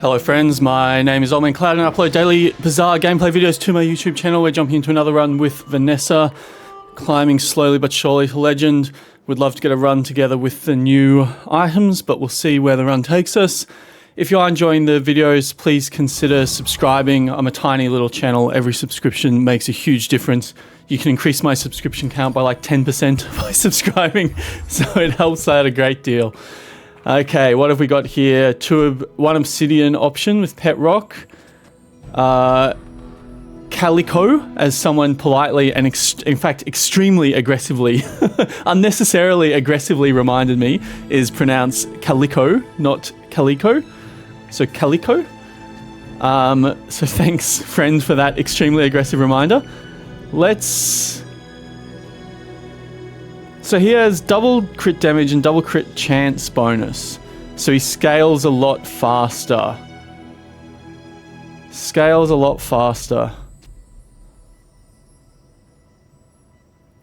Hello friends, my name is Oldman Cloud and I upload daily Bazaar gameplay videos to my YouTube channel. We're jumping into another run with Vanessa, climbing slowly but surely to legend. Would love to get a run together with the new items, but we'll see where the run takes us. If you are enjoying the videos, please consider subscribing. I'm a tiny little channel. Every subscription makes a huge difference. You can increase my subscription count by like 10% by subscribing, so it helps out a great deal. Okay, what have we got here? One obsidian option with pet rock. Calico, as someone politely and in fact extremely aggressively, unnecessarily aggressively reminded me, is pronounced Calico, not Calico. So Calico. So thanks, friend, for that extremely aggressive reminder. So he has double crit damage and double crit chance bonus. So he scales a lot faster.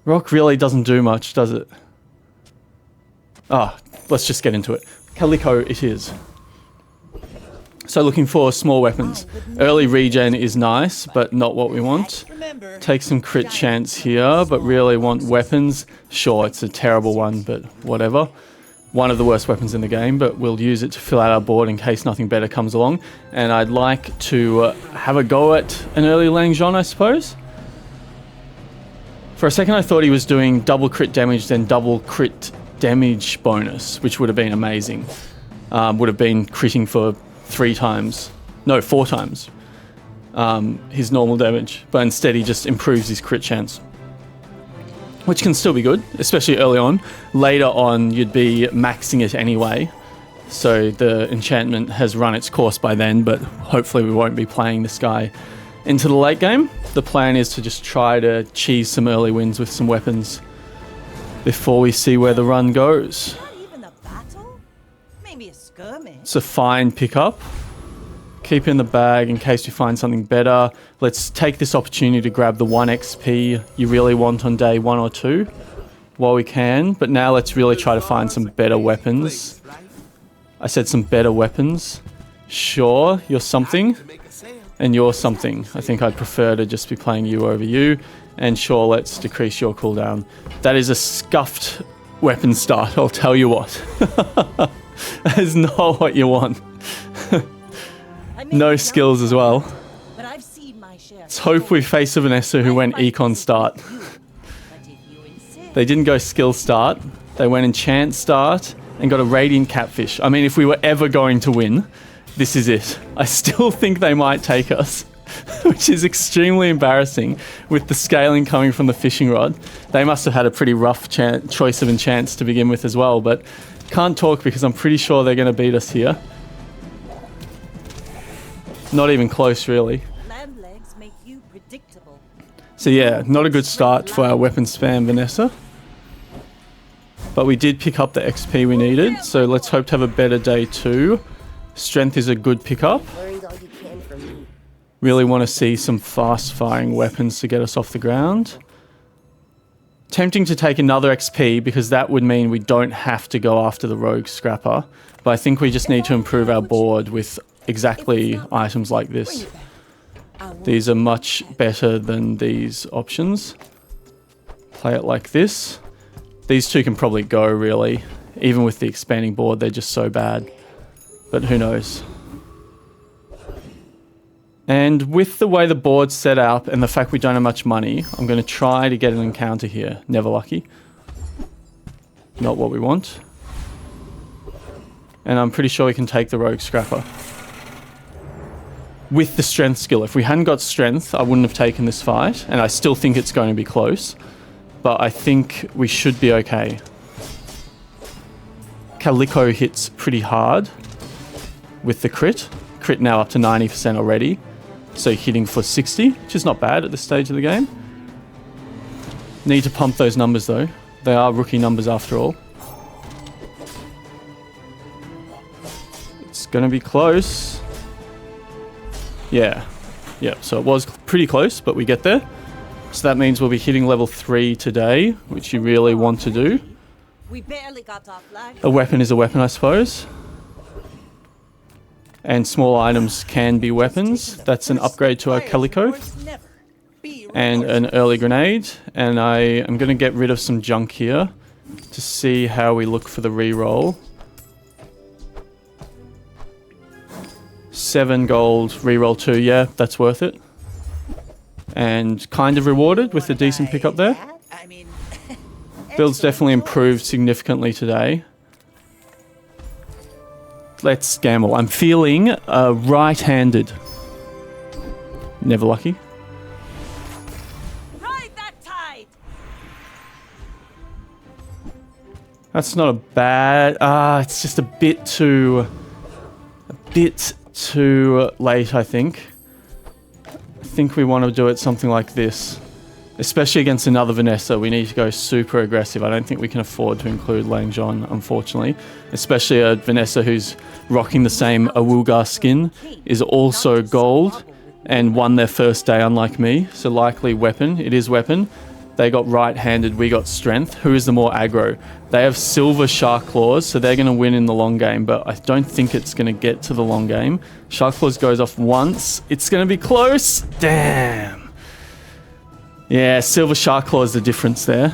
Rock really doesn't do much, does it? Let's just get into it. Calico it is. So looking for small weapons. Early regen is nice, but not what we want. Take some crit chance here, but really want weapons. Sure, it's a terrible one, but whatever. One of the worst weapons in the game, but we'll use it to fill out our board in case nothing better comes along. And I'd like to have a go at an early Langjon, I suppose. For a second I thought he was doing double crit damage, then double crit damage bonus, which would have been amazing. Would have been critting for 4 times his normal damage, but instead he just improves his crit chance, which can still be good, especially early on. Later on you'd be maxing it anyway, so the enchantment has run its course by then, but hopefully we won't be playing this guy into the late game. The plan is to just try to cheese some early wins with some weapons before we see where the run goes. It's a fine pickup. Keep it in the bag in case we find something better. Let's take this opportunity to grab the 1 XP you really want on day 1 or 2 while we can. But now let's really try to find some better weapons. I said some better weapons. Sure, you're something. And you're something. I think I'd prefer to just be playing you over you. And sure, let's decrease your cooldown. That is a scuffed weapon start, I'll tell you what. That is not what you want. No skills as well. Let's hope we face a Vanessa who went econ start. They didn't go skill start. They went enchant start and got a radiant catfish. I mean, if we were ever going to win, this is it. I still think they might take us, which is extremely embarrassing with the scaling coming from the fishing rod. They must have had a pretty rough choice of enchants to begin with as well, but can't talk because I'm pretty sure they're going to beat us here. Not even close, really. So yeah, not a good start for our weapon spam, Vanessa. But we did pick up the XP we needed, so let's hope to have a better day too. Strength is a good pickup. Really want to see some fast-firing weapons to get us off the ground. Tempting to take another XP because that would mean we don't have to go after the rogue scrapper, but I think we just need to improve our board with exactly items like this. These are much better than these options. Play it like this. These two can probably go, really. Even with the expanding board, they're just so bad. But who knows? And with the way the board's set up and the fact we don't have much money, I'm going to try to get an encounter here. Never lucky. Not what we want. And I'm pretty sure we can take the rogue scrapper. With the strength skill. If we hadn't got strength, I wouldn't have taken this fight. And I still think it's going to be close. But I think we should be okay. Calico hits pretty hard with the crit. Crit now up to 90% already. So hitting for 60, which is not bad at this stage of the game. Need to pump those numbers though. They are rookie numbers after all. It's gonna be close. Yeah. So it was pretty close, but we get there. So that means we'll be hitting level 3 today, which you really want to do. A weapon is a weapon, I suppose. and small items can be weapons. That's an upgrade to our Calico. And an early grenade. And I am going to get rid of some junk here to see how we look for the reroll. 7 gold, reroll 2. Yeah, that's worth it. And kind of rewarded with a decent pickup there. Build's definitely improved significantly today. Let's gamble. I'm feeling right-handed. Never lucky. Ride that tide. That's not a bad... it's just a bit too late, I think. I think we want to do it something like this. Especially against another Vanessa, we need to go super aggressive. I don't think we can afford to include Lang John, unfortunately. Especially a Vanessa who's rocking the same Awuga skin, is also gold, and won their first day, unlike me. So likely weapon. It is weapon. They got right-handed, we got strength. Who is the more aggro? They have silver shark claws, so they're going to win in the long game, but I don't think it's going to get to the long game. Shark claws goes off once. It's going to be close. Damn. Yeah, silver shark claw is the difference there.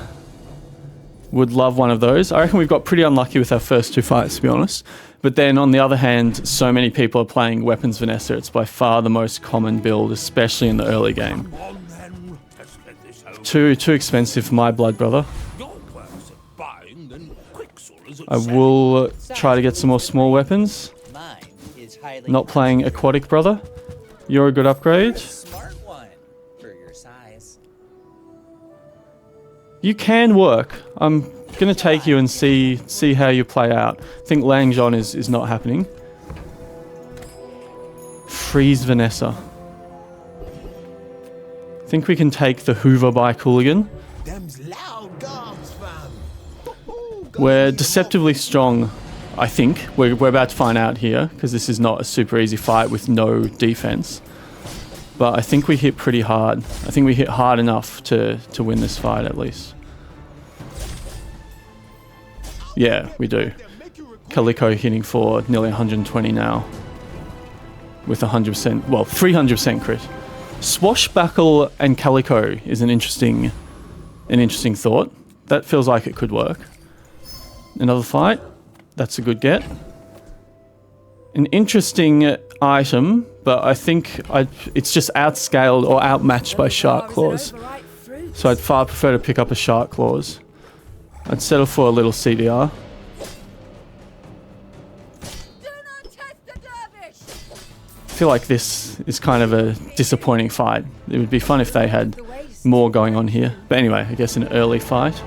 Would love one of those. I reckon we've got pretty unlucky with our first 2 fights, to be honest. But then, on the other hand, so many people are playing Weapons Vanessa. It's by far the most common build, especially in the early game. Too expensive for my blood, brother. I will try to get some more small weapons. Not playing aquatic, brother. You're a good upgrade. You can work. I'm going to take you and see how you play out. I think Lang John is not happening. Freeze Vanessa. I think we can take the Hoover by Cooligan. We're deceptively strong, I think. We're about to find out here, because this is not a super easy fight with no defense. But I think we hit pretty hard. I think we hit hard enough to win this fight, at least. Yeah, we do. Calico hitting for nearly 120 now. With 100%, well, 300% crit. Swashbuckle and Calico is an interesting thought. That feels like it could work. Another fight. That's a good get. An interesting item, but I think it's just outscaled or outmatched by Shark Claws. So I'd far prefer to pick up a Shark Claws. I'd settle for a little CDR. I feel like this is kind of a disappointing fight. It would be fun if they had more going on here. But anyway, I guess an early fight.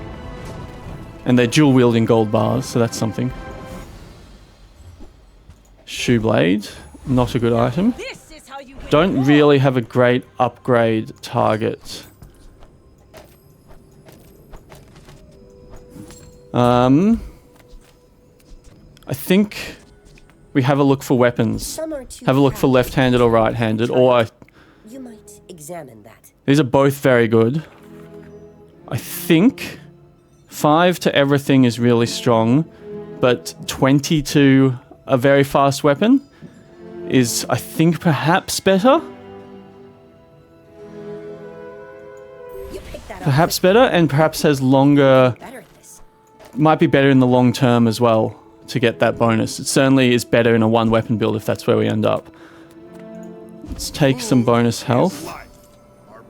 And they're dual wielding gold bars, so that's something. Shoe blade, not a good item. Don't really have a great upgrade target. I think we have a look for weapons. Have a look for left-handed or right-handed, or you might examine that. These are both very good. I think 5 to everything is really strong, but 20 to a very fast weapon is, I think, perhaps better. Perhaps better, and perhaps has longer... Might be better in the long term as well to get that bonus. It certainly is better in a 1-weapon build if that's where we end up. Let's take some bonus health.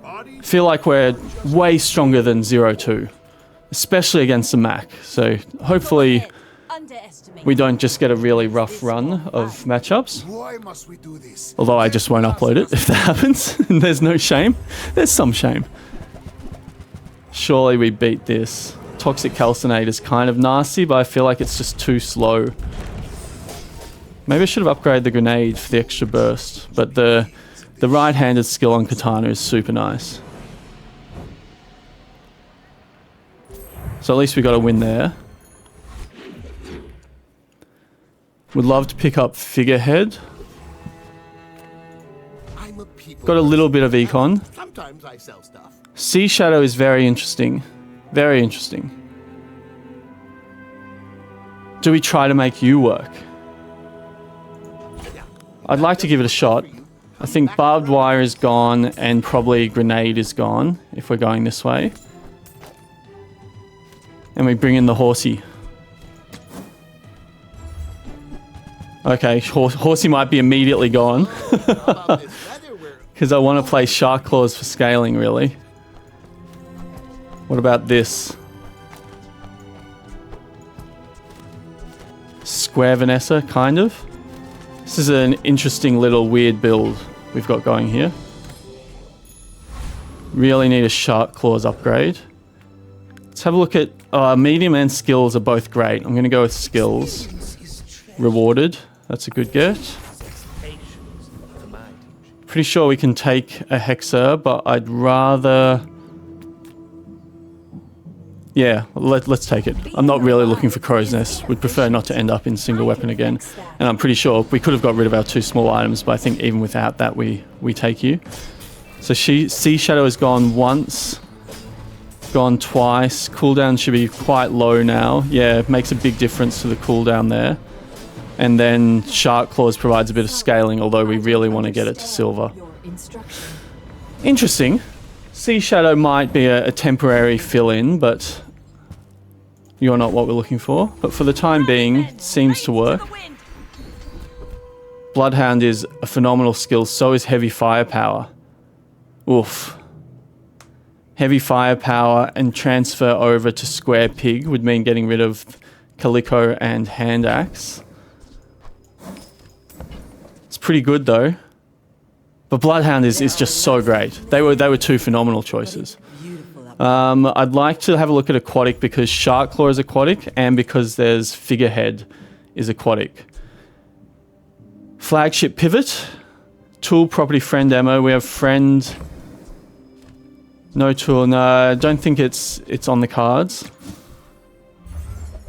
I feel like we're way stronger than 0-2, especially against the Mac. So hopefully we don't just get a really rough run of matchups. Although I just won't upload it if that happens. And there's no shame. There's some shame. Surely we beat this. Toxic Calcinate is kind of nasty, but I feel like it's just too slow. Maybe I should have upgraded the grenade for the extra burst, but the right-handed skill on Katana is super nice. So at least we got a win there. Would love to pick up Figurehead. Got a little bit of econ. Sea Shadow is very interesting. Very interesting. Do we try to make you work? I'd like to give it a shot. I think barbed wire is gone and probably grenade is gone if we're going this way. And we bring in the horsey. Okay, horsey might be immediately gone. Because I want to play shark claws for scaling, really. What about this? Square Vanessa, kind of. This is an interesting little weird build we've got going here. Really need a shark claws upgrade. Let's have a look at... medium and skills are both great. I'm going to go with skills. Rewarded. That's a good get. Pretty sure we can take a Hexer, but I'd rather... Yeah, let's take it. I'm not really looking for Crow's Nest. Would prefer not to end up in single weapon again. And I'm pretty sure we could have got rid of our 2 small items, but I think even without that, we take you. So Sea Shadow has gone once. Gone twice. Cooldown should be quite low now. Yeah, it makes a big difference to the cooldown there. And then Shark Claws provides a bit of scaling, although we really want to get it to silver. Interesting. Sea Shadow might be a temporary fill-in, but you're not what we're looking for. But for the time being, it seems to work. Bloodhound is a phenomenal skill, so is Heavy Firepower. Oof. Heavy Firepower and transfer over to Square Pig would mean getting rid of Calico and Hand Axe. It's pretty good though. But Bloodhound is just so great. They were 2 phenomenal choices. I'd like to have a look at Aquatic because Shark Claw is aquatic and because there's Figurehead is aquatic. Flagship Pivot. Tool, Property, Friend Ammo. We have Friend... No tool, no, I don't think it's on the cards.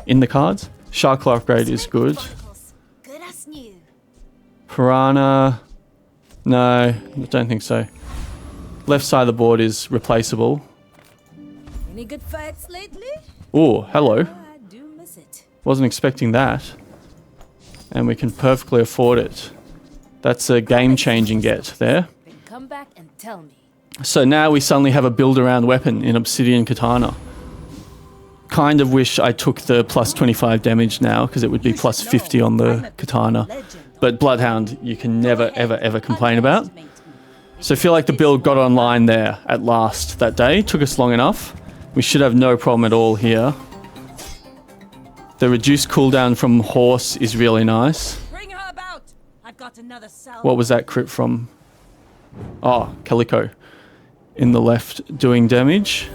In the cards. Shark Claw upgrade is good. Piranha... No, I don't think so. Left side of the board is replaceable. Any good fights lately? Oh, hello. I do miss it. Wasn't expecting that. And we can perfectly afford it. That's a game-changing get there. Then come back and tell me. So now we suddenly have a build-around weapon in Obsidian Katana. Kind of wish I took the plus 25 damage now, because it would be plus 50 on the Katana. But Bloodhound, you can never, ever, ever complain about. So I feel like the build got online there at last that day. Took us long enough. We should have no problem at all here. The reduced cooldown from Horse is really nice. Bring her about. I've got another cell. What was that crit from? Oh, Calico. In the left doing damage.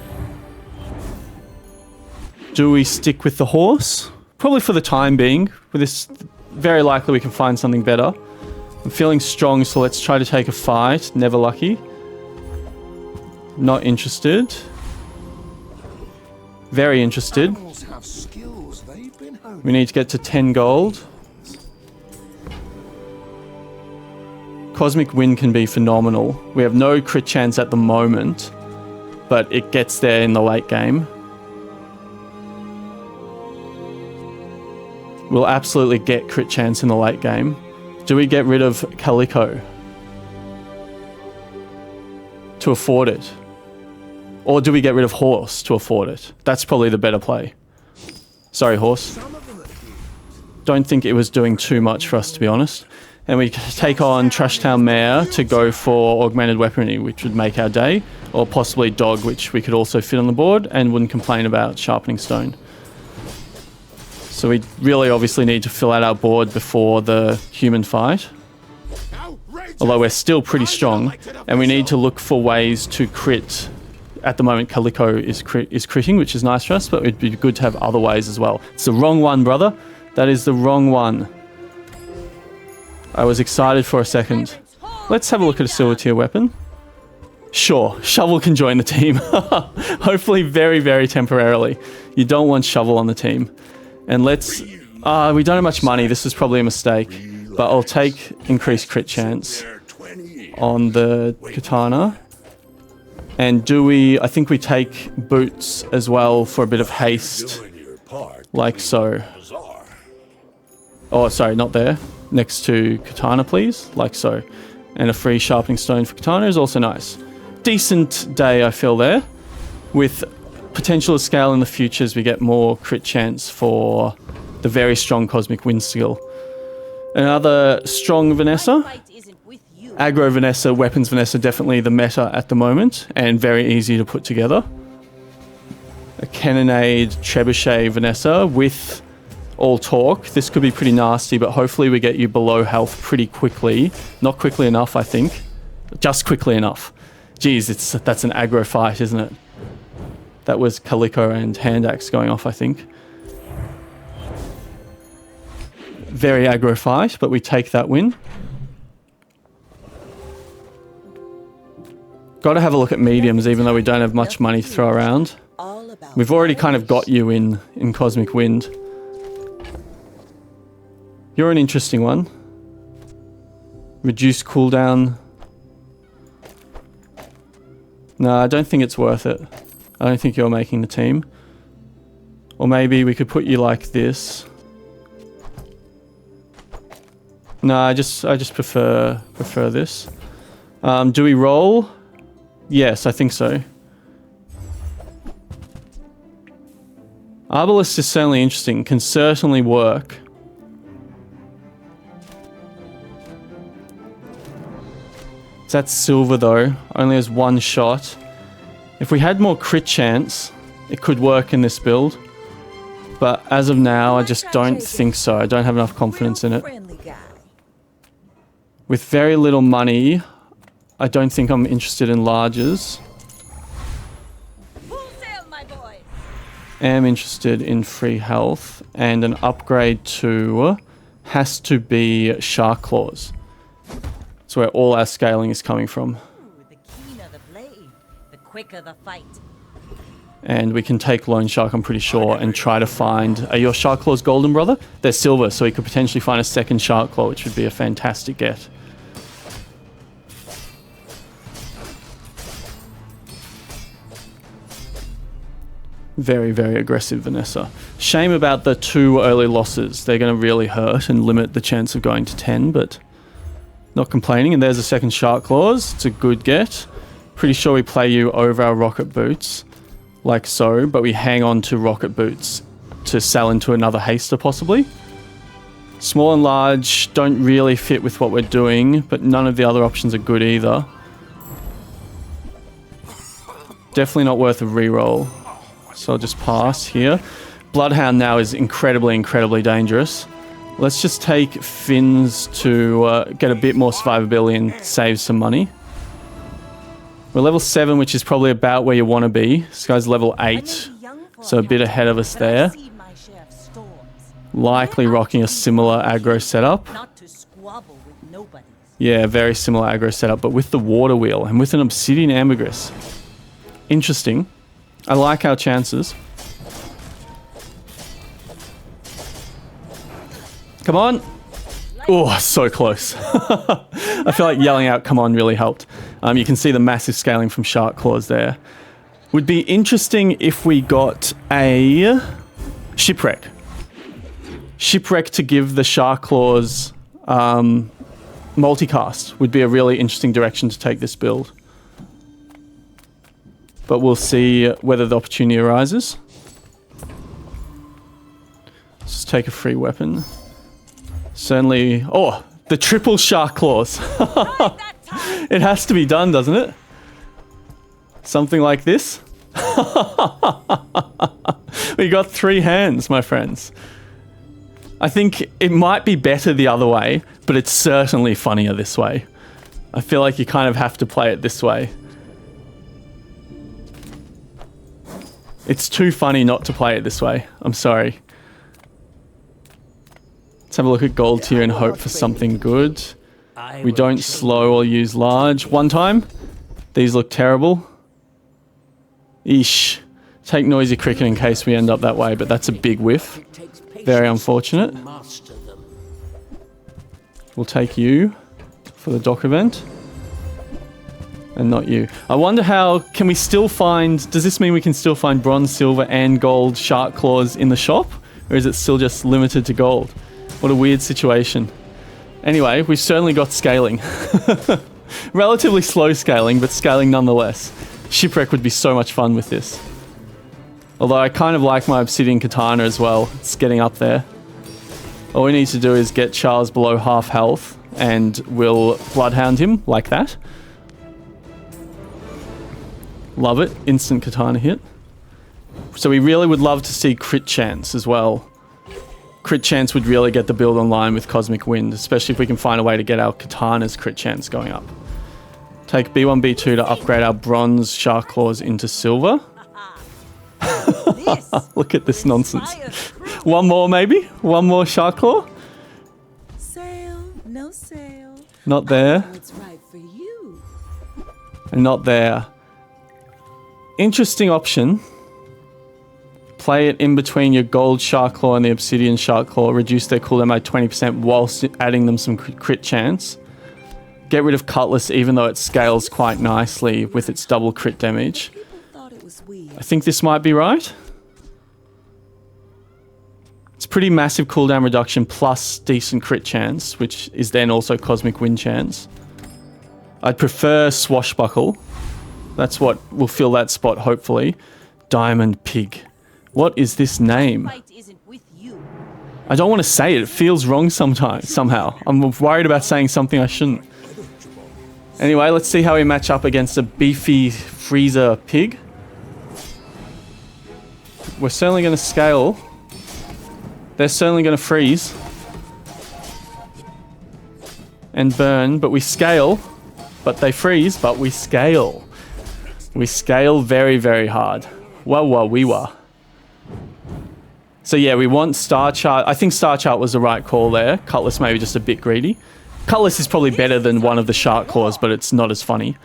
Do we stick with the Horse? Probably for the time being. With this, very likely we can find something better. I'm feeling strong, so let's try to take a fight. Never lucky. Not interested. Very interested. We need to get to 10 gold. Cosmic Wind can be phenomenal. We have no crit chance at the moment, but it gets there in the late game. We'll absolutely get crit chance in the late game. Do we get rid of Calico to afford it? Or do we get rid of Horse to afford it? That's probably the better play. Sorry, Horse. Don't think it was doing too much for us, to be honest. And we take on Trashtown Mare to go for augmented weaponry, which would make our day. Or possibly Dog, which we could also fit on the board and wouldn't complain about Sharpening Stone. So we really obviously need to fill out our board before the human fight. Although we're still pretty strong. And we need to look for ways to crit. At the moment, Calico is critting, which is nice for us, but it'd be good to have other ways as well. It's the wrong one, brother. That is the wrong one. I was excited for a second. Let's have a look at a silver tier weapon. Sure, Shovel can join the team. Hopefully very, very temporarily. You don't want Shovel on the team. And let's... we don't have much money. This is probably a mistake. But I'll take increased crit chance on the Katana. And do we... I think we take Boots as well for a bit of haste. Like so. Oh, sorry, not there. next to katana, please, like so. And a free sharpening stone for katana is also nice. Decent day, I feel, there. With potential to scale in the future as we get more crit chance for the very strong Cosmic Wind skill. Another strong Vanessa. Fight isn't with you. Aggro Vanessa, Weapons Vanessa, definitely the meta at the moment, and very easy to put together. A Cannonade Trebuchet Vanessa with all talk. This could be pretty nasty, but hopefully we get you below health pretty quickly. Not quickly enough, I think. Just quickly enough. Jeez, that's an aggro fight, isn't it? That was Calico and Hand Axe going off, I think. Very aggro fight, but we take that win. Got to have a look at mediums, even though we don't have much money to throw around. We've already kind of got you in Cosmic Wind. You're an interesting one. Reduce cooldown. No, I don't think it's worth it. I don't think you're making the team. Or maybe we could put you like this. No, I just prefer this. Do we roll? Yes, I think so. Arbalist is certainly interesting. Can certainly work. That's silver though. Only has one shot. If we had more crit chance, it could work in this build. But as of now, I just don't think so. I don't have enough confidence in it. With very little money, I don't think I'm interested in larges. Full sail, my boy. Am interested in free health, and an upgrade to has to be Shark Claws. That's where all our scaling is coming from. Ooh, the keener the blade, the quicker the fight. And we can take Lone Shark, I'm pretty sure, and try to find... Are your Shark Claws golden, brother? They're silver, so we could potentially find a second Shark Claw, which would be a fantastic get. Very, very aggressive, Vanessa. Shame about the 2 early losses. They're going to really hurt and limit the chance of going to 10, but not complaining. And there's a second Shark Claws. It's a good get. Pretty sure we play you over our Rocket Boots, like so, but we hang on to Rocket Boots to sell into another Haster, possibly. Small and large don't really fit with what we're doing, but none of the other options are good either. Definitely not worth a reroll. So I'll just pass here. Bloodhound now is incredibly, incredibly dangerous. Let's just take Fins to get a bit more survivability and save some money. We're level 7, which is probably about where you want to be. This guy's level 8, so a bit ahead of us there. Likely rocking a similar aggro setup. Yeah, very similar aggro setup, but with the water wheel and with an obsidian ambergris. Interesting. I like our chances. Come on. Oh, so close. I feel like yelling out "come on" really helped. You can see the massive scaling from Shark Claws there. Would be interesting if we got a Shipwreck. Shipwreck to give the Shark Claws multicast would be a really interesting direction to take this build. But we'll see whether the opportunity arises. Let's just take a free weapon. Certainly... Oh, the triple Shark Claws. It has to be done, doesn't it? Something like this. We got 3 hands, my friends. I think it might be better the other way, but it's certainly funnier this way. I feel like you kind of have to play it this way. It's too funny not to play it this way. I'm sorry. Let's have a look at gold tier and hope for something good. We don't slow or use large. One time. These look terrible. Eesh. Take noisy cricket in case we end up that way, but that's a big whiff. Very unfortunate. We'll take you for the dock event. And not you. I wonder how... Can we still find... Does this mean we can still find bronze, silver, and gold Shark Claws in the shop? Or is it still just limited to gold? What a weird situation. Anyway, we've certainly got scaling. Relatively slow scaling, but scaling nonetheless. Shipwreck would be so much fun with this. Although I kind of like my obsidian katana as well. It's getting up there. All we need to do is get Charles below half health and we'll bloodhound him like that. Love it. Instant katana hit. So we really would love to see crit chance as well. Crit chance would really get the build online with Cosmic Wind, especially if we can find a way to get our katana's crit chance going up. Take B1, B2 to upgrade our bronze shark claws into silver. Look at this nonsense. One more maybe? One more shark claw? Sail, no sail. Not there. What's right for you? And not there. Interesting option. Play it in between your gold shark claw and the obsidian shark claw. Reduce their cooldown by 20% whilst adding them some crit chance. Get rid of Cutlass even though it scales quite nicely with its double crit damage. People thought it was weird. I think this might be right. It's pretty massive cooldown reduction plus decent crit chance, which is then also Cosmic Wind chance. I'd prefer Swashbuckle. That's what will fill that spot, hopefully. Diamond Pig. What is this name? Fight isn't with you. I don't want to say it. It feels wrong sometimes, somehow. I'm worried about saying something I shouldn't. Anyway, let's see how we match up against a beefy freezer pig. We're certainly going to scale. They're certainly going to freeze. And burn, but we scale. But they freeze, but we scale. We scale very, very hard. Wah, wee wah. So yeah, we want Star Chart. I think Star Chart was the right call there. Cutlass maybe just a bit greedy. Cutlass is probably better than one of the shark claws, but it's not as funny.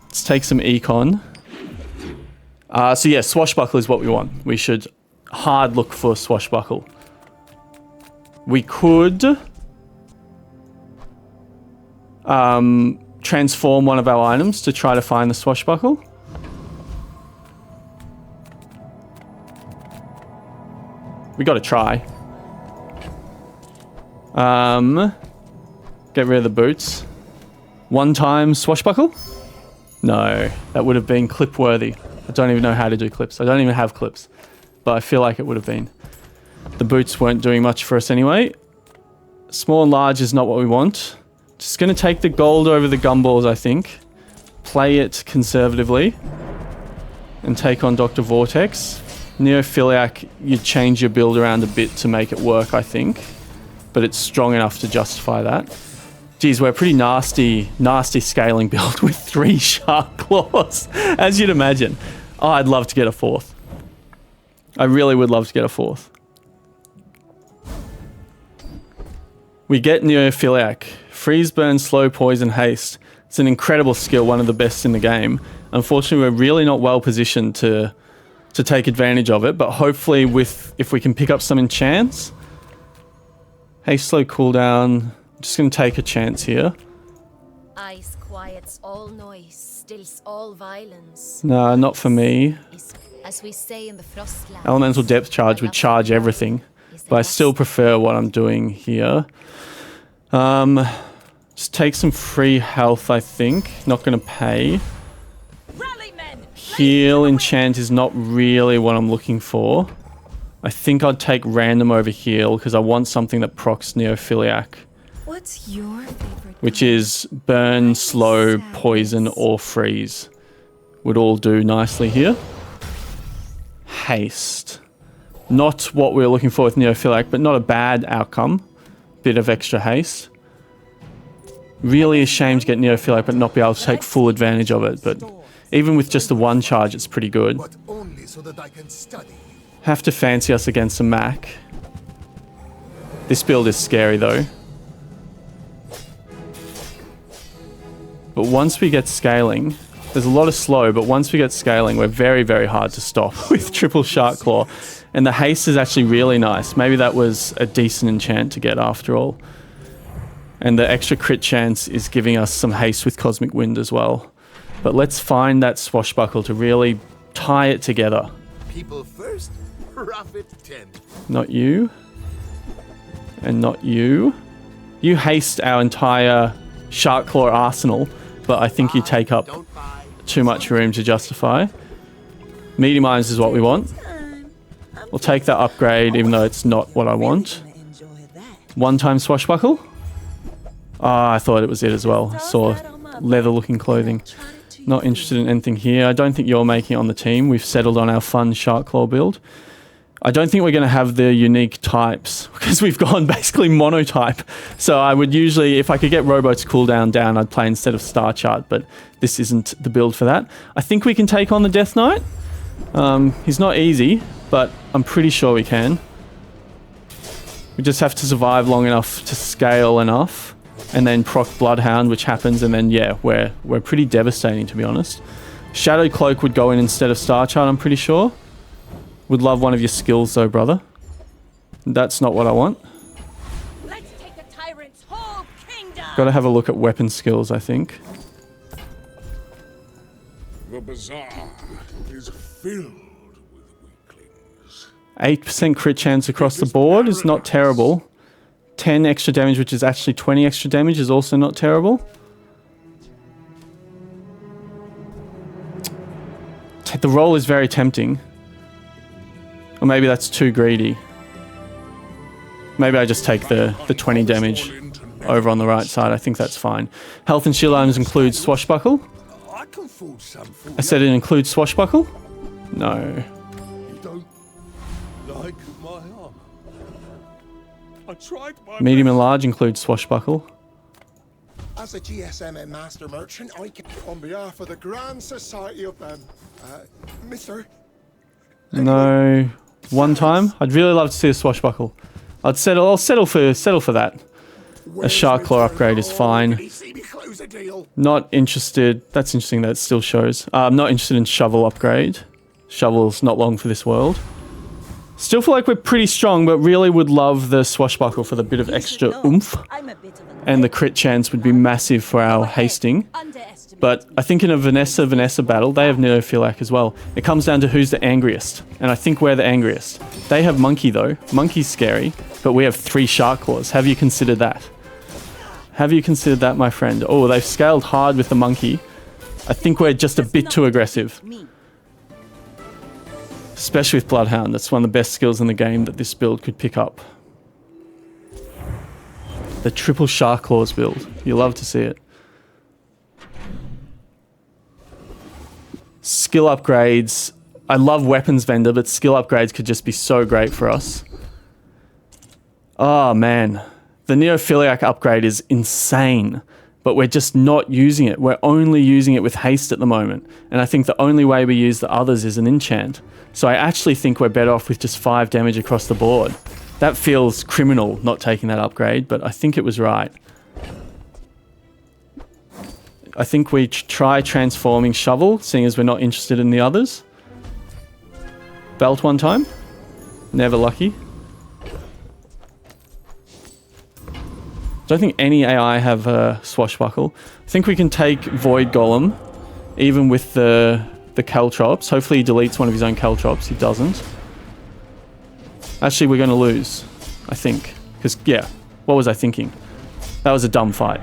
Let's take some econ. So yeah, Swashbuckle is what we want. We should hard look for Swashbuckle. We could transform one of our items to try to find the Swashbuckle. We gotta try. Get rid of the boots. One time Swashbuckle? No, that would have been clip worthy. I don't even know how to do clips. I don't even have clips. But I feel like it would have been. The boots weren't doing much for us anyway. Small and large is not what we want. Just gonna take the gold over the gumballs, I think. Play it conservatively. And take on Dr. Vortex. Neophiliac, you'd change your build around a bit to make it work, I think. But it's strong enough to justify that. Geez, we're a pretty nasty scaling build with 3 shark claws, as you'd imagine. Oh, I'd love to get a 4th. I really would love to get a 4th. We get Neophiliac. Freeze, burn, slow, poison, haste. It's an incredible skill, one of the best in the game. Unfortunately, we're really not well positioned to take advantage of it, but hopefully if we can pick up some enchants. Haste, slow, cooldown. I'm just going to take a chance here. Ice quiets all noise, stills all violence. No, not for me. As we say in the Frostland. Elemental depth charge would charge everything, but I still prefer what I'm doing here. Just take some free health, I think. Not going to pay. Heal enchant is not really what I'm looking for. I think I'd take random over heal because I want something that procs Neophiliac. What's your favorite? Which is burn, slow, poison, or freeze. Would all do nicely here. Haste. Not what we're looking for with Neophiliac, but not a bad outcome. Bit of extra haste. Really a shame to get Neophiliac but not be able to take full advantage of it, but even with just the 1 charge, it's pretty good. But only so that I can study. Have to fancy us against a Mac. This build is scary though. But once we get scaling, there's a lot of slow, but once we get scaling, we're very, very hard to stop with triple shark claw. And the haste is actually really nice. Maybe that was a decent enchant to get after all. And the extra crit chance is giving us some haste with Cosmic Wind as well. But let's find that Swashbuckle to really tie it together. People first, profit 10. Not you. And not you. You haste our entire Shark Claw arsenal, but I think you take up too much room to justify. Medium irons is what we want. We'll take that upgrade, even though it's not what I want. One-time swashbuckle. Ah, I thought it was it as well. I saw leather-looking clothing. Not interested in anything here. I don't think you're making it on the team. We've settled on our fun Shark Claw build. I don't think we're going to have the unique types because we've gone basically monotype. So I would usually, if I could get Robo's cooldown down, I'd play instead of Star Chart, but this isn't the build for that. I think we can take on the Death Knight. He's not easy, but I'm pretty sure we can. We just have to survive long enough to scale enough, and then proc Bloodhound, which happens, and then yeah, we're pretty devastating, to be honest. Shadow Cloak would go in instead of Star Chart, I'm pretty sure. Would love one of your skills though, brother. That's not what I want. Let's take the tyrant's whole kingdom. Gotta have a look at weapon skills, I think. The Bazaar is filled with weaklings. 8% crit chance across the board is not terrible. 10 extra damage, which is actually 20 extra damage, is also not terrible. The roll is very tempting. Or maybe that's too greedy. Maybe I just take the 20 damage over on the right side. I think that's fine. Health and shield items include swashbuckle. I can fool some fool. I said it includes swashbuckle? No. You don't like my armor. I tried my Medium and best. large includes swashbuckle. As a GSM and master merchant, I can, on behalf of the Grand Society of Mr. No. One time? I'd really love to see a swashbuckle. I'll settle for that. A Shark Claw upgrade is fine. Not interested. That's interesting that it still shows. I'm not interested in shovel upgrade. Shovel's not long for this world. Still feel like we're pretty strong, but really would love the swashbuckle for the bit of extra oomph. I'm a bit of an And the crit chance would be massive for our hasting. underestimate. But I think in a Vanessa battle, they have Neophiliac as well. It comes down to who's the angriest. And I think we're the angriest. They have Monkey though. Monkey's scary, but we have 3 Shark Claws. Have you considered that? Have you considered that, my friend? Oh, they've scaled hard with the Monkey. I think we're just a bit too aggressive. Me. Especially with Bloodhound. That's one of the best skills in the game that this build could pick up. The triple Shark Claws build. You love to see it. Skill upgrades. I love weapons vendor, but skill upgrades could just be so great for us. Oh man. The Neophiliac upgrade is insane, but we're just not using it. We're only using it with haste at the moment. And I think the only way we use the others is an enchant. So I actually think we're better off with just 5 damage across the board. That feels criminal, not taking that upgrade, but I think it was right. I think we try transforming Shovel, seeing as we're not interested in the others. Belt one time. Never lucky. Don't think any AI have a swashbuckle. I think we can take Void Golem, even with the Caltrops. Hopefully he deletes one of his own Caltrops. He doesn't. Actually, we're going to lose, I think. Because, yeah, what was I thinking? That was a dumb fight.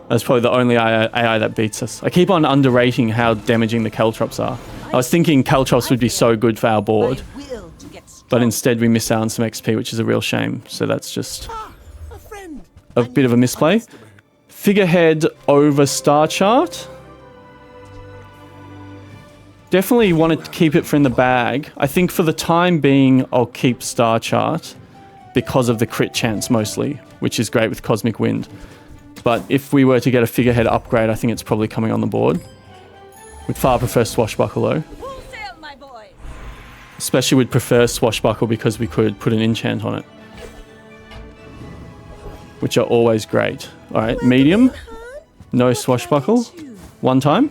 That's probably the only AI that beats us. I keep on underrating how damaging the Caltrops are. I was thinking Caltrops would be so good for our board, My will to get strong. but instead we miss out on some XP, which is a real shame. So that's just A friend. a bit of a misplay. Figurehead over Star Chart. Definitely want to keep it for in the bag. I think for the time being, I'll keep Star Chart because of the crit chance mostly, which is great with Cosmic Wind. But if we were to get a figurehead upgrade, I think it's probably coming on the board. Would far prefer Swashbuckle though. Full sail, my boy. Especially would prefer Swashbuckle because we could put an enchant on it. Which are always great. Alright, medium. No Swashbuckle. One time.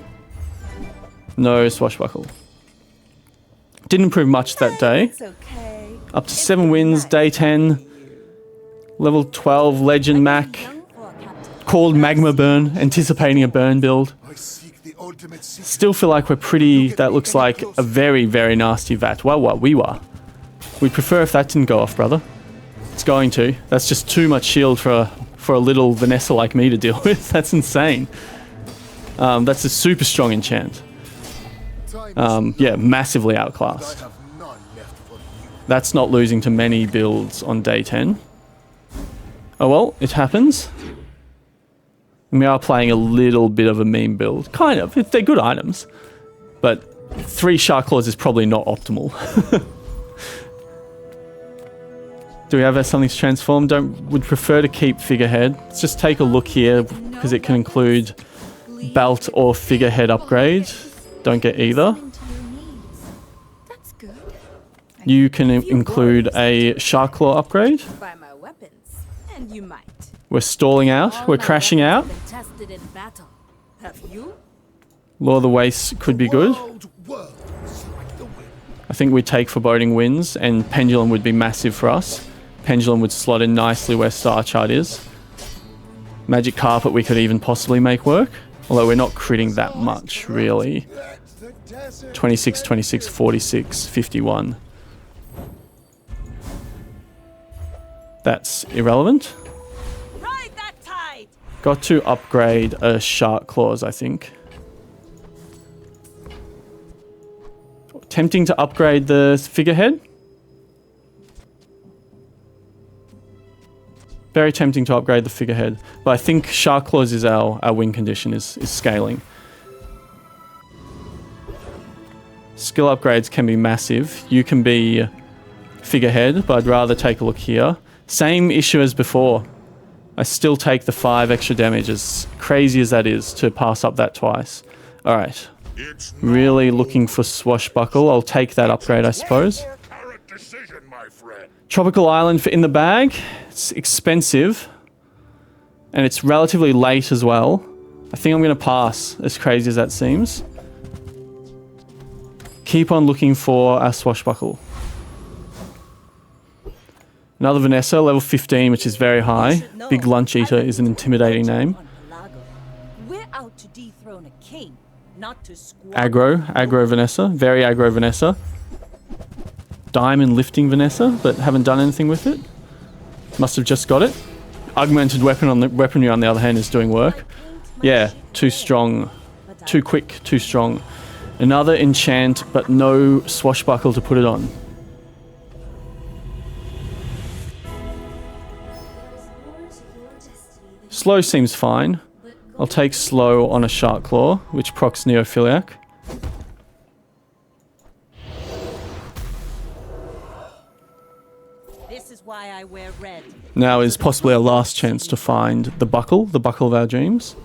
No Swashbuckle. Didn't improve much that day. It's okay. Up to 7 wins, day 10. Level 12, Legend Mac. Called Magma Burn, anticipating a burn build. I seek the ultimate secret. Still feel like we're pretty, that looks like a very, very nasty vat. Well, what we were. We'd prefer if that didn't go off, brother. It's going to. That's just too much shield for for a little Vanessa like me to deal with. That's insane. That's a super strong enchant. Yeah, massively outclassed. That's not losing to many builds on day 10. Oh well, it happens. We are playing a little bit of a meme build. Kind of. They're good items. But 3 Shark Claws is probably not optimal. Do we have something to transform? Would prefer to keep figurehead. Let's just take a look here because it can include belt or figurehead upgrade. Don't get either. That's good. You can include a Shark Claw upgrade. Buy my weapons, and you might. We're stalling out. We're crashing out. Tested in battle. Have you? Law of the Waste could be good. I think we take Foreboding Winds, and Pendulum would be massive for us. Pendulum would slot in nicely where Star Chart is. Magic Carpet we could even possibly make work. Although we're not critting that much, really. 26, 26, 46, 51. That's irrelevant. Ride that tide! Got to upgrade a Shark Claws, I think. Tempting to upgrade the figurehead. Very tempting to upgrade the figurehead. But I think Shark Claws is our win condition, is scaling. Skill upgrades can be massive. You can be figurehead, but I'd rather take a look here. Same issue as before. I still take the 5 extra damage, as crazy as that is, to pass up that twice. Alright. Really looking for Swashbuckle. I'll take that upgrade, I suppose. Tropical Island in the bag. It's expensive. And it's relatively late as well. I think I'm going to pass, as crazy as that seems. Keep on looking for our Swashbuckle. Another Vanessa, level 15, which is very high. Big Lunch Eater is an intimidating name. We're out to dethrone a king, not to Aggro Vanessa. Very aggro Vanessa. Diamond lifting Vanessa, but haven't done anything with it. Must have just got it. Augmented weaponry on the other hand is doing work. Yeah, too strong. Too quick, too strong. Another enchant, but no Swashbuckle to put it on. Slow seems fine. I'll take slow on a Shark Claw, which procs Neophiliac. This is why I wear red. Now is possibly our last chance to find the buckle of our dreams.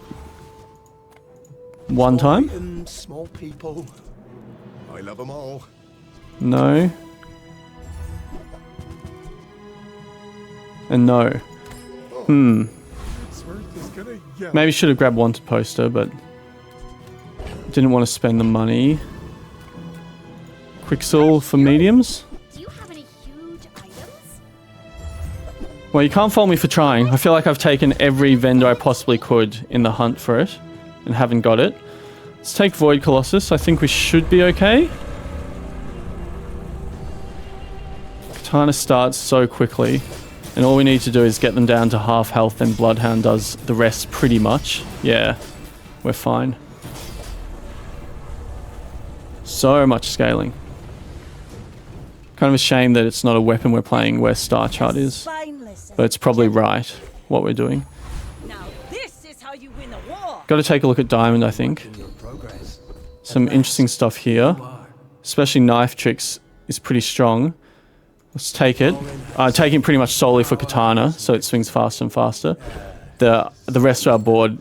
One time. Small people. I love them all. No. And no. Maybe should have grabbed Wanted Poster, but didn't want to spend the money. Quicksil for mediums. Do you have any huge items? Well, you can't fault me for trying. I feel like I've taken every vendor I possibly could in the hunt for it and haven't got it. Let's take Void Colossus. I think we should be okay. Katana starts so quickly. And all we need to do is get them down to half health and Bloodhound does the rest pretty much. Yeah, we're fine. So much scaling. Kind of a shame that it's not a weapon we're playing where Star Chart is. But it's probably right, what we're doing. Now this is how you win a war. Got to take a look at Diamond, I think. Some interesting stuff here. Especially Knife Tricks is pretty strong. Let's take it. Taking pretty much solely for Katana, so it swings faster and faster. The rest of our board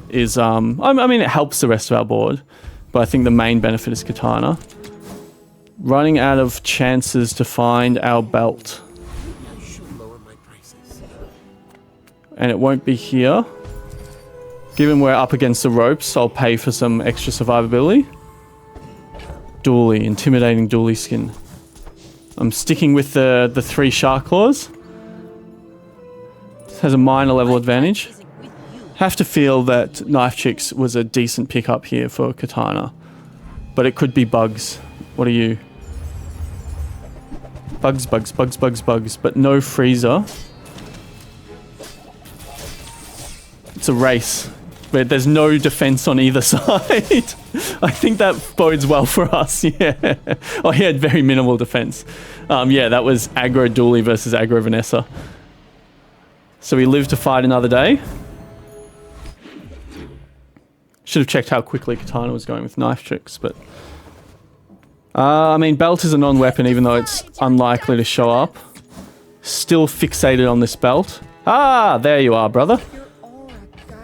is... I mean, it helps the rest of our board, but I think the main benefit is Katana. Running out of chances to find our belt. And it won't be here. Given we're up against the ropes, I'll pay for some extra survivability. Dually, intimidating Dually skin. I'm sticking with the 3 Shark Claws. This has a minor level advantage. Have to feel that Knife Tricks was a decent pickup here for Katana. But it could be bugs. What are you? Bugs, but no freezer. It's a race. But there's no defense on either side. I think that bodes well for us, yeah. Oh, he had very minimal defense. Yeah, that was aggro Dooley versus aggro Vanessa. So we live to fight another day. Should have checked how quickly Katana was going with knife tricks, but... I mean, belt is a non-weapon even though it's unlikely to show up. Still fixated on this belt. Ah, there you are, brother.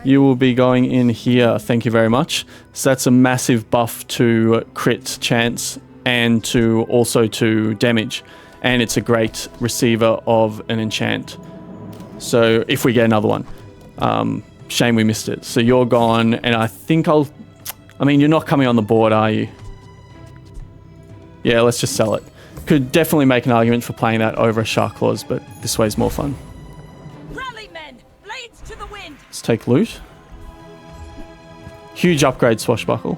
You will be going in here, thank you very much. So that's a massive buff to crit chance and to also to damage. And it's a great receiver of an enchant. So if we get another one. Shame we missed it. So you're gone, and I think I mean, you're not coming on the board, are you? Yeah, let's just sell it. Could definitely make an argument for playing that over a Shark Claws, but this way's more fun. Let's take loot. Huge upgrade, Swashbuckle.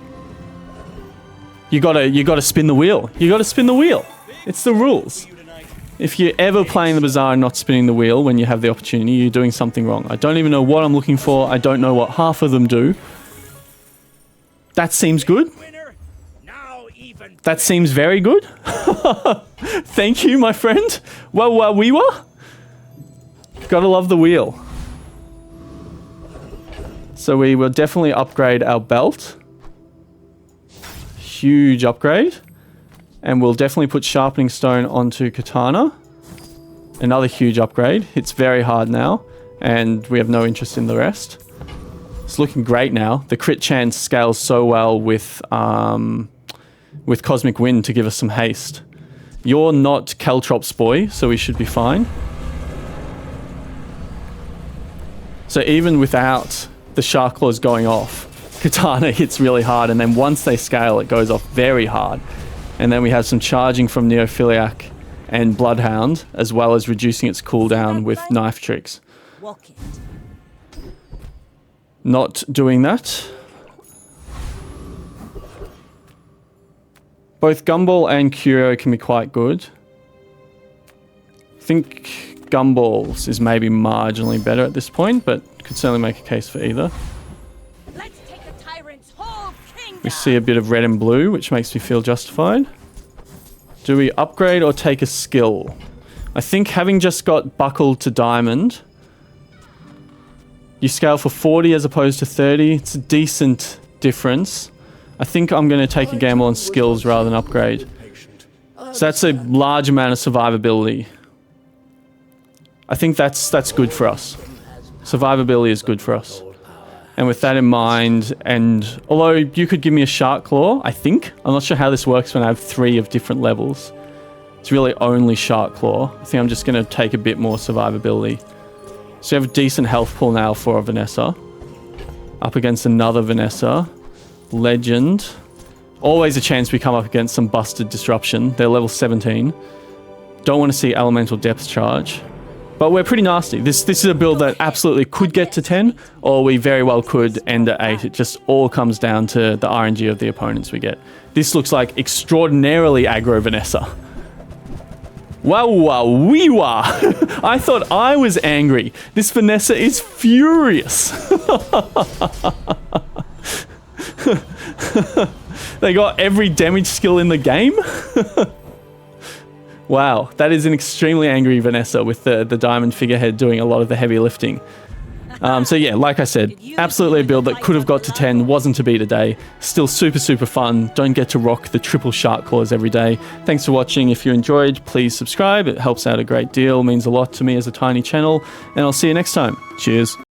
You gotta spin the wheel. You gotta spin the wheel. It's the rules. If you're ever playing the Bazaar and not spinning the wheel when you have the opportunity, you're doing something wrong. I don't even know what I'm looking for. I don't know what half of them do. That seems good. That seems very good. Thank you, my friend. Well, we were. Gotta love the wheel. So we will definitely upgrade our belt. Huge upgrade. And we'll definitely put Sharpening Stone onto Katana. Another huge upgrade. It's very hard now. And we have no interest in the rest. It's looking great now. The crit chance scales so well with Cosmic Wind to give us some haste. You're not Caltrop's boy, so we should be fine. So even without the Shark Claws going off, Katana hits really hard, and then once they scale, it goes off very hard. And then we have some charging from Neophiliac and Bloodhound, as well as reducing its cooldown with knife tricks. Not doing that. Both Gumball and Curio can be quite good. I think Gumball's is maybe marginally better at this point, but could certainly make a case for either. Let's take the tyrant's whole kingdom. We see a bit of red and blue, which makes me feel justified. Do we upgrade or take a skill? I think having just got buckled to diamond, you scale for 40 as opposed to 30. It's a decent difference. I think I'm going to take a gamble on skills rather than upgrade. So that's a large amount of survivability. I think that's good for us. Survivability is good for us. And with that in mind, and although you could give me a Shark Claw, I think. I'm not sure how this works when I have 3 of different levels. It's really only Shark Claw. I think I'm just going to take a bit more survivability. So you have a decent health pool now for a Vanessa. Up against another Vanessa. Legend. Always a chance we come up against some busted disruption. They're level 17. Don't want to see elemental depth charge. But we're pretty nasty. This is a build that absolutely could get to 10, or we very well could end at 8. It just all comes down to the RNG of the opponents we get. This looks like extraordinarily aggro Vanessa. Wow-wee-wah. I thought I was angry. This Vanessa is furious. They got every damage skill in the game. Wow, that is an extremely angry Vanessa with the diamond figurehead doing a lot of the heavy lifting. So yeah, like I said, absolutely a build that could have got to 10, wasn't to be today. Still super, super fun. Don't get to rock the triple Shark Claws every day. Thanks for watching. If you enjoyed, please subscribe. It helps out a great deal, means a lot to me as a tiny channel. And I'll see you next time. Cheers.